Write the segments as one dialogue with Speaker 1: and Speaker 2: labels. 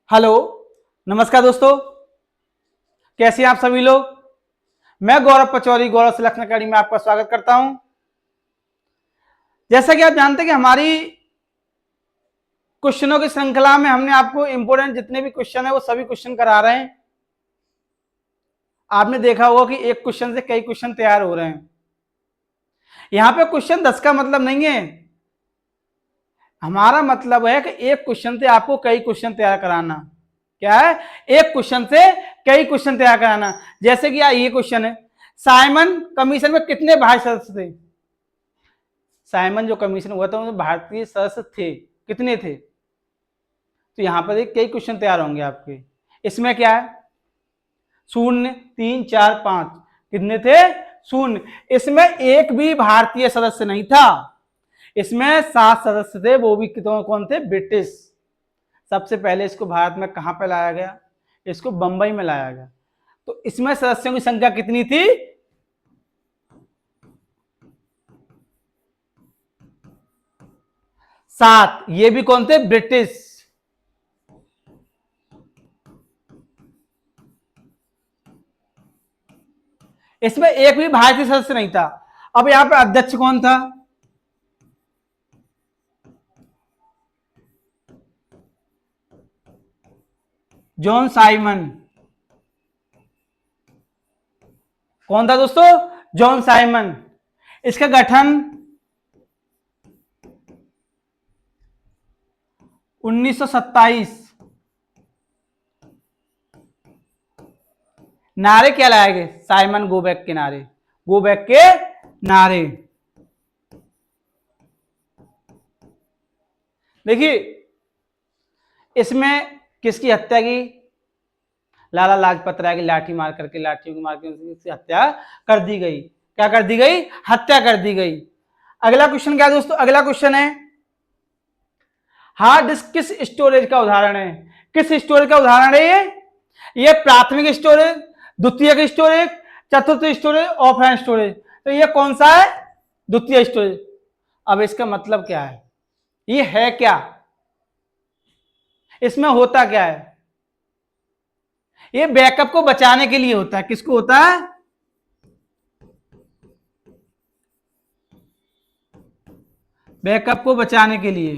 Speaker 1: Hello, नमस्कार दोस्तों। कैसे हैं आप सभी लोग। मैं गौरव पचौरी गौरव सिलेक्शन अकेडमी में आपका स्वागत करता हूं। जैसा कि आप जानते हैं कि हमारी क्वेश्चनों की श्रृंखला में हमने आपको इंपोर्टेंट जितने भी क्वेश्चन है वो सभी क्वेश्चन करा रहे हैं। आपने देखा होगा कि एक क्वेश्चन से कई क्वेश्चन तैयार हो रहे हैं। यहां पे क्वेश्चन 10 का मतलब नहीं है। हमारा मतलब है कि एक क्वेश्चन से आपको कई क्वेश्चन तैयार कराना। क्या है? एक क्वेश्चन से कई क्वेश्चन तैयार कराना। जैसे कि ये क्वेश्चन है, साइमन कमीशन में कितने भारतीय सदस्य थे। साइमन जो कमीशन हुआ था उसमें भारतीय सदस्य थे, कितने थे? तो यहां पर एक कई क्वेश्चन तैयार होंगे आपके। इसमें क्या है? 0, 3, 4, 5 कितने थे? 0। इसमें एक भी भारतीय सदस्य नहीं था। इसमें 7 सदस्य थे, वो भी कौन थे? ब्रिटिश। सबसे पहले इसको भारत में कहां पर लाया गया? इसको बंबई में लाया गया। तो इसमें सदस्यों की संख्या कितनी थी? 7। ये भी कौन थे? ब्रिटिश। इसमें एक भी भारतीय सदस्य नहीं था। अब यहां पर अध्यक्ष कौन था? John Simon. कौन था दोस्तों? John Simon. इसका गठन 1927। नारे क्या लाए गए? साइमन गो बैक के नारे। गो बैक के नारे। देखिए, इसमें किसकी हत्या की? लाला लाजपत राय की लाठी मार करके, लाठियों की मार करके उसकी हत्या कर दी गई। क्या कर दी गई? हत्या कर दी गई। अगला क्वेश्चन क्या है दोस्तों? अगला क्वेश्चन है, हार्ड डिस्क किस स्टोरेज का उदाहरण है? किस स्टोरेज का उदाहरण है ये प्राथमिक स्टोरेज, द्वितीयक स्टोरेज, चतुर्थ स्टोरेज, ऑफलाइन स्टोरेज। तो ये कौन सा है? द्वितीय स्टोरेज। अब इसका मतलब क्या है? ये है क्या? इसमें होता क्या है? ये बैकअप को बचाने के लिए होता है। किसको होता है? बैकअप को बचाने के लिए।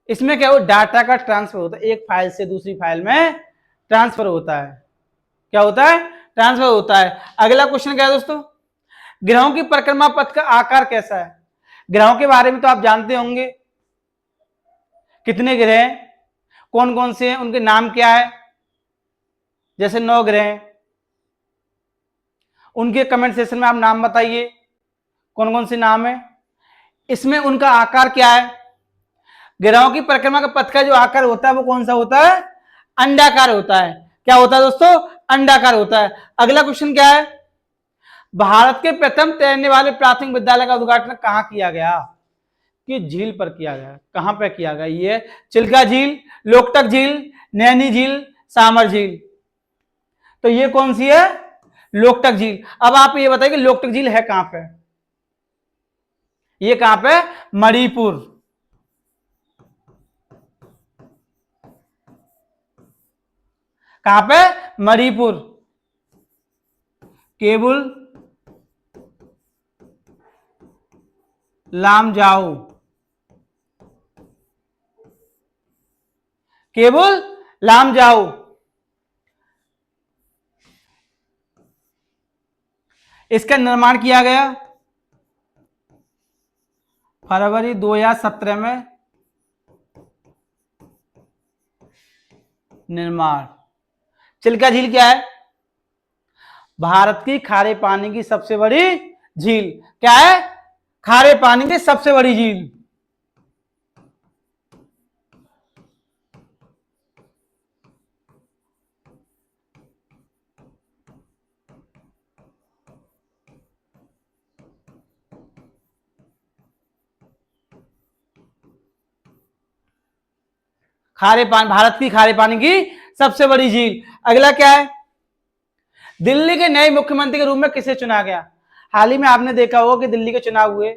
Speaker 1: इसमें क्या हो? डाटा का ट्रांसफर होता है, एक फाइल से दूसरी फाइल में ट्रांसफर होता है। क्या होता है? ट्रांसफर होता है। अगला क्वेश्चन क्या है दोस्तों? ग्रहों की परिक्रमा पथ का आकार कैसा है? ग्रहों के बारे में तो आप जानते होंगे। कितने ग्रह हैं, कौन कौन से हैं, उनके नाम क्या है? जैसे 9 ग्रह हैं, उनके कमेंट सेक्शन में आप नाम बताइए, कौन कौन से नाम है। इसमें उनका आकार क्या है? ग्रहों की परिक्रमा का पथ का जो आकार होता है वो कौन सा होता है? अंडाकार होता है। क्या होता है दोस्तों? अंडाकार होता है। अगला क्वेश्चन क्या है? भारत के प्रथम तैरने वाले प्राथमिक विद्यालय का उद्घाटन कहां किया गया? कि झील पर किया गया। कहां पर किया गया? ये चिल्का झील, लोकटक झील, नैनी झील, सामर झील। तो ये कौन सी है? लोकटक झील। अब आप ये बताइए कि लोकटक झील है कहां पे? ये कहां पे? मणिपुर। कहां पे? मणिपुर। केबुल लामजाओ। केबुल लामजाओ। इसका निर्माण किया गया फरवरी 2017 में। निर्माण। चिल्का झील क्या है? भारत की खारे पानी की सबसे बड़ी झील। क्या है? खारे पानी की सबसे बड़ी झील। खारे पानी, भारत की खारे पानी की सबसे बड़ी झील। अगला क्या है? दिल्ली के नए मुख्यमंत्री के रूप में किसे चुना गया? हाल ही में आपने देखा होगा कि दिल्ली के चुनाव हुए,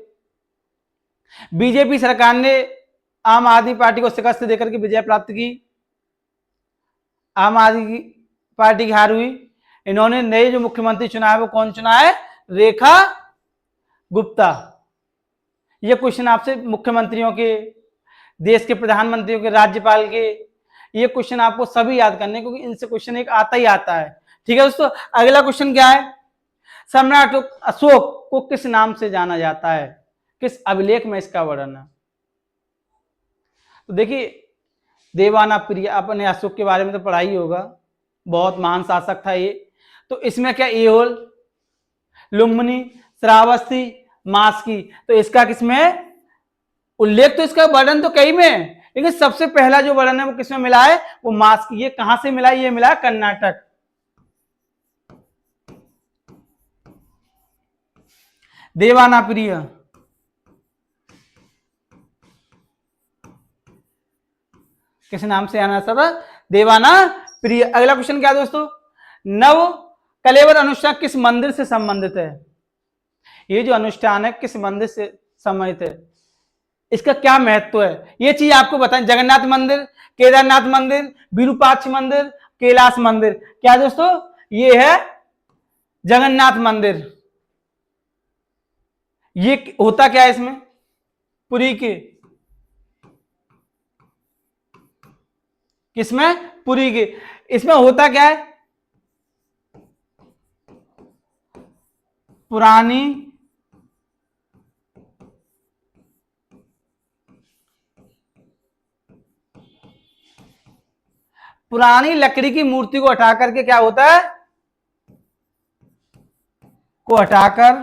Speaker 1: बीजेपी सरकार ने आम आदमी पार्टी को शिकस्त देकर के विजय प्राप्त की, आम आदमी पार्टी की हार हुई। इन्होंने नए जो मुख्यमंत्री चुना है वो कौन चुना है? रेखा गुप्ता। ये क्वेश्चन आपसे मुख्यमंत्रियों के, देश के प्रधानमंत्रियों के, राज्यपाल के, ये क्वेश्चन आपको सभी याद करने, क्योंकि इनसे क्वेश्चन एक आता ही आता है। ठीक है दोस्तों, अगला क्वेश्चन क्या है? सम्राट अशोक को किस नाम से जाना जाता है? किस अभिलेख में इसका वर्णन है? तो देखिए, देवाना प्रिय, अपने अशोक के बारे में तो पढ़ा ही होगा, बहुत महान शासक था ये। तो इसमें क्या एहोल, लुम्बिनी, श्रावस्ती, मास्की, तो इसका किसमें उल्लेख? तो इसका वर्णन तो कई में, लेकिन सबसे पहला जो वर्णन है वो किसमें मिला है? वो मास्की। ये कहां से मिला है? ये मिला है कर्नाटक। देवाना प्रिय किस नाम से आना था? देवाना प्रिय। अगला क्वेश्चन क्या है दोस्तों? नव कलेवर अनुष्ठान किस मंदिर से संबंधित है? ये जो अनुष्ठान है किस मंदिर से संबंधित है? इसका क्या महत्व है? ये चीज आपको बताएं। जगन्नाथ मंदिर, केदारनाथ मंदिर, विरूपाक्ष मंदिर, कैलाश मंदिर। क्या दोस्तों? ये है जगन्नाथ मंदिर। ये होता क्या है इसमें? पुरी के, किसमें? पुरी के। इसमें होता क्या है? पुरानी लकड़ी की मूर्ति को हटा करके क्या होता है? को हटाकर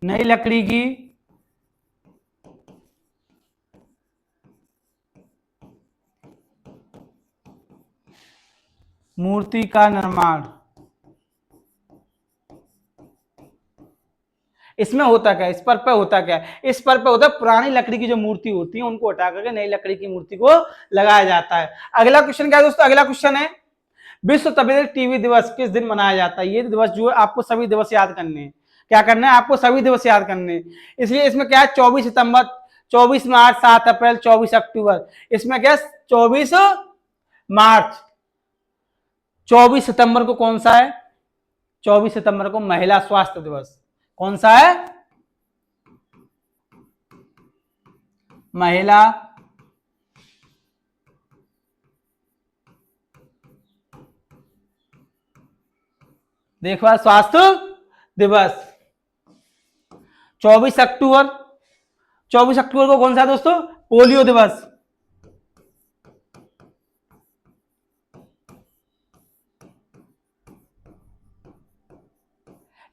Speaker 1: नई लकड़ी की मूर्ति का निर्माण। इसमें होता क्या? इस पर होता क्या है? इस पर होता है पुरानी लकड़ी की जो मूर्ति होती है उनको हटा करके नई लकड़ी की मूर्ति को लगाया जाता है। अगला क्वेश्चन क्या है दोस्तों? अगला क्वेश्चन है विश्व तपेदिक टीबी दिवस किस दिन मनाया जाता है? ये दिवस जो है आपको सभी दिवस याद करने हैं। क्या करना है? आपको सभी दिवस याद करने हैं। इसलिए इसमें क्या है? 24 सितंबर, 24 मार्च, 7 अप्रैल, 24 अक्टूबर। इसमें क्या है? 24 मार्च। 24 सितंबर को कौन सा है? 24 सितंबर को महिला स्वास्थ्य दिवस। कौन सा है? महिला देखभाल स्वास्थ्य दिवस। 24 अक्टूबर, 24 अक्टूबर को कौन सा है दोस्तों? पोलियो दिवस।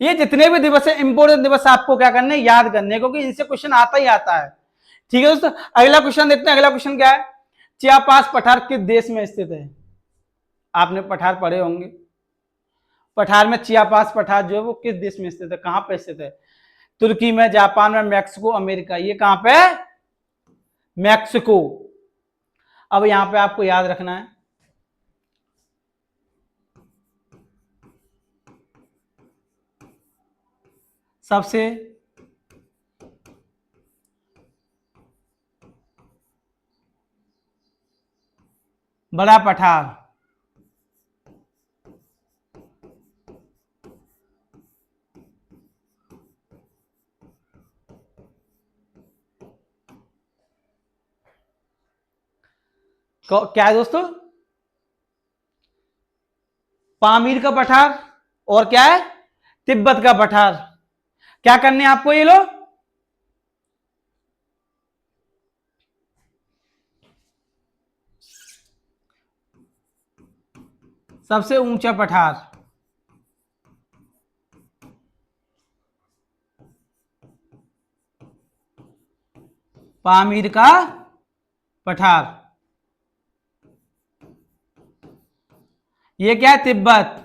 Speaker 1: ये जितने भी दिवस है इंपोर्टेंट दिवस आपको क्या करने? याद करने, क्योंकि इनसे क्वेश्चन आता ही आता है। ठीक है दोस्तों, अगला क्वेश्चन देखते हैं। अगला क्वेश्चन क्या है? चियापास पठार किस देश में स्थित है? आपने पठार पढ़े होंगे। पठार में चियापास पठार जो है वो किस देश में स्थित है? कहां पे स्थित है? तुर्की में, जापान में, मैक्सिको, अमेरिका। ये कहां पे है? मैक्सिको। अब यहां पे आपको याद रखना है, सबसे बड़ा पठार क्या है दोस्तों? पामीर का पठार, और क्या है? तिब्बत का पठार। क्या करने आपको ये लोग? सबसे ऊंचा पठार पामीर का पठार। ये क्या है? तिब्बत,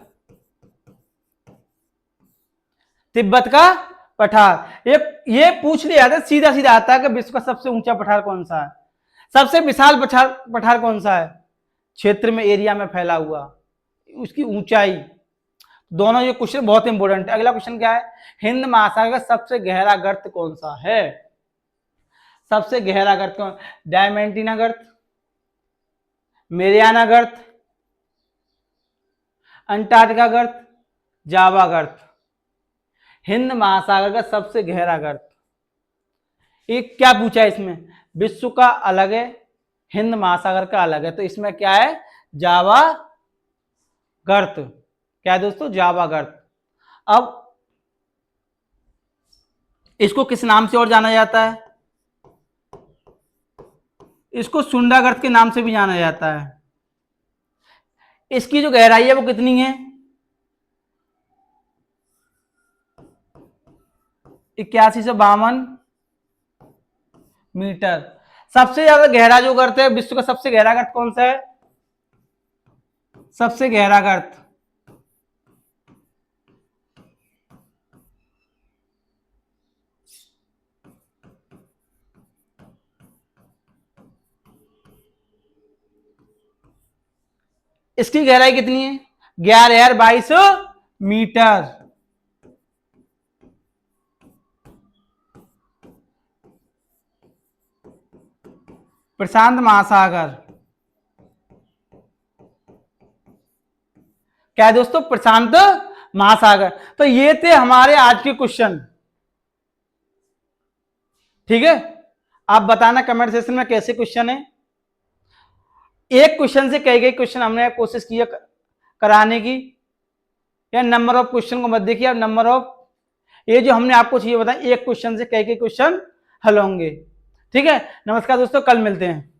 Speaker 1: तिब्बत का पठार। ये पूछ लिया था, सीधा सीधा आता है कि विश्व का सबसे ऊंचा पठार कौन सा है? सबसे विशाल पठार कौन सा है? क्षेत्र में, एरिया में फैला हुआ उसकी ऊंचाई। दोनों ये क्वेश्चन बहुत इंपॉर्टेंट है। अगला क्वेश्चन क्या है, हिंद महासागर का सबसे गहरा गर्त कौन सा है? सबसे गहरा गर्त कौन? डायमेंटिना गर्त, मेरियाना गर्त, अंटार्कटिका गर्त, जावा गर्त। हिंद महासागर का सबसे गहरा गर्त। एक क्या पूछा है इसमें, विश्व का अलग है, हिंद महासागर का अलग है, तो इसमें क्या है, जावा गर्त। क्या है दोस्तों, जावा गर्त। अब इसको किस नाम से और जाना जाता है? इसको सुंडा गर्त के नाम से भी जाना जाता है। इसकी जो गहराई है वो कितनी है? 81 से 52 मीटर। सबसे ज्यादा गहरा जो गर्त है, विश्व का सबसे गहरा गर्त कौन सा है? सबसे गहरा गर्त इसकी गहराई कितनी है? 11,22 मीटर। प्रशांत महासागर। क्या है दोस्तों, प्रशांत महासागर। तो ये थे हमारे आज के क्वेश्चन। ठीक है, आप बताना कमेंट सेक्शन में कैसे क्वेश्चन है। एक क्वेश्चन से कई क्वेश्चन हमने कोशिश किया कराने की, या नंबर ऑफ क्वेश्चन को मत देखिए, अब नंबर ऑफ ये जो हमने आपको चाहिए बताया, एक क्वेश्चन से कई क्वेश्चन हल होंगे। ठीक है, नमस्कार दोस्तों, कल मिलते हैं।